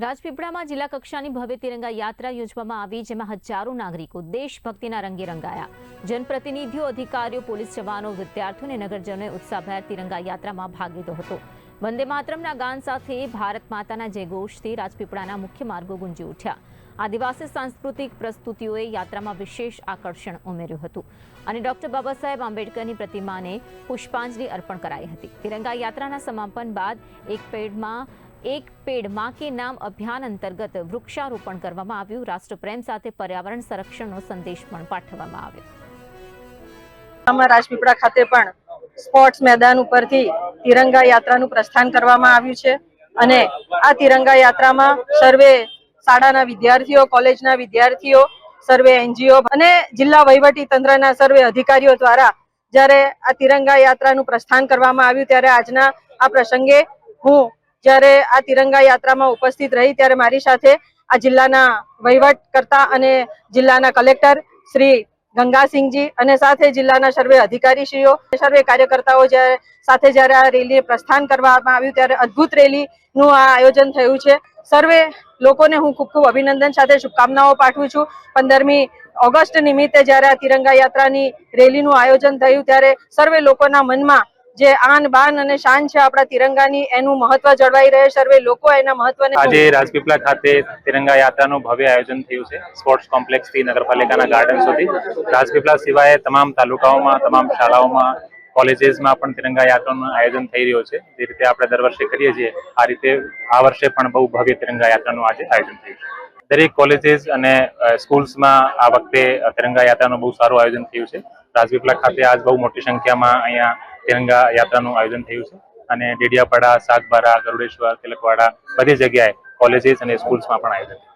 રાજપીપળામાં જિલ્લા કક્ષાની ભવ્ય તિરંગા યાત્રા યોજવામાં આવી, જેમાં હજારો નાગરિકો દેશભક્તિના રંગે રંગાયા। જનપ્રતિનિધિઓ, અધિકારીઓ, પોલીસ જવાનો, વિદ્યાર્થીઓ અને નગરજનોએ ઉત્સાહભેર તિરંગા યાત્રામાં ભાગ લીધો હતો। વંદે માતરમના ગાન સાથે ભારત માતાના જયઘોષથી રાજપીપળાના મુખ્ય માર્ગો ગુંજી ઉઠ્યા। આદિવાસી સાંસ્કૃતિક પ્રસ્તુતિઓએ યાત્રામાં વિશેષ આકર્ષણ ઉમેર્યું હતું અને ડોક્ટર બાબા સાહેબ આંબેડકરની પ્રતિમાને પુષ્પાંજલિ અર્પણ કરાઈ હતી। તિરંગા યાત્રાના સમાપન બાદ એક पेड़ मां के नाम अभियान अंतर्गत वृक्षारोपण કરવામાં આવ્યું। રાષ્ટ્રપ્રેમ સાથે પર્યાવરણ સંરક્ષણનો સંદેશ પણ પાઠવવામાં આવ્યો। રાજપીપળા ખાતે પણ સ્પોર્ટ્સ મેદાન ઉપરથી તિરંગા યાત્રાનું પ્રસ્થાન કરવામાં આવ્યું છે અને આ તિરંગા યાત્રામાં સર્વે શાળાના વિદ્યાર્થીઓ, કોલેજના વિદ્યાર્થીઓ, સર્વે એનજીઓ અને જિલ્લા વહીવટી તંત્રના સર્વે અધિકારીઓ દ્વારા જ્યારે આ તિરંગા યાત્રાનું પ્રસ્થાન કરવામાં આવ્યું ત્યારે આજના આ પ્રસંગે હું જ્યારે આ તિરંગા યાત્રામાં ઉપસ્થિત રહી ત્યારે મારી સાથે આ જિલ્લાના વહીવટ કરતા અને જિલ્લાના કલેક્ટર શ્રી ગંગાસિંહજી અને સાથે જિલ્લાના સર્વે અધિકારીશ્રીઓ, સર્વે કાર્યકર્તાઓ સાથે જ્યારે આ રેલી પ્રસ્થાન કરવામાં આવ્યું ત્યારે અદ્ભુત રેલીનું આ આયોજન થયું છે। સર્વે લોકોને હું ખૂબ ખૂબ અભિનંદન સાથે શુભકામનાઓ પાઠવું છું। 15મી ઓગસ્ટ નિમિત્તે જ્યારે આ તિરંગા યાત્રાની રેલીનું આયોજન થયું ત્યારે સર્વે લોકોના મનમાં જે આન બાન અને શાન છે આપણા તિરંગાની, એનું મહત્વ જળવાઈ રહે। સર્વે લોકો એના મહત્વને આજે રાજપીપળા ખાતે તિરંગા યાત્રાનું ભવ્ય આયોજન થયું છે। સ્પોર્ટ્સ કોમ્પ્લેક્સ થી નગરપાલિકાના ગાર્ડન સુધી રાજપીપળા સિવાય તમામ તાલુકાઓમાં, તમામ શાળાઓમાં, કોલેજીસમાં પણ તિરંગા યાત્રાનું આયોજન થઈ રહ્યું છે। જે રીતે આપણે દર વર્ષે કરીએ છીએ આ રીતે આ વર્ષે પણ બહુ ભવ્ય તિરંગા યાત્રાનું આજે આયોજન થયું છે। દરેક કોલેજીસ અને સ્કૂલ્સમાં આ વખતે તિરંગા યાત્રાનું બહુ સારું આયોજન થયું છે। રાજપીપળા ખાતે આજ બહુ મોટી સંખ્યામાં અહીંયા તિરંગા યાત્રાનું આયોજન થયું છે અને ડેડિયાપાડા, સાગબારા, ગરુડેશ્વર, તિલકવાડા બધી જગ્યાએ કોલેજીસ અને સ્કૂલ્સમાં પણ આયોજન થયું છે।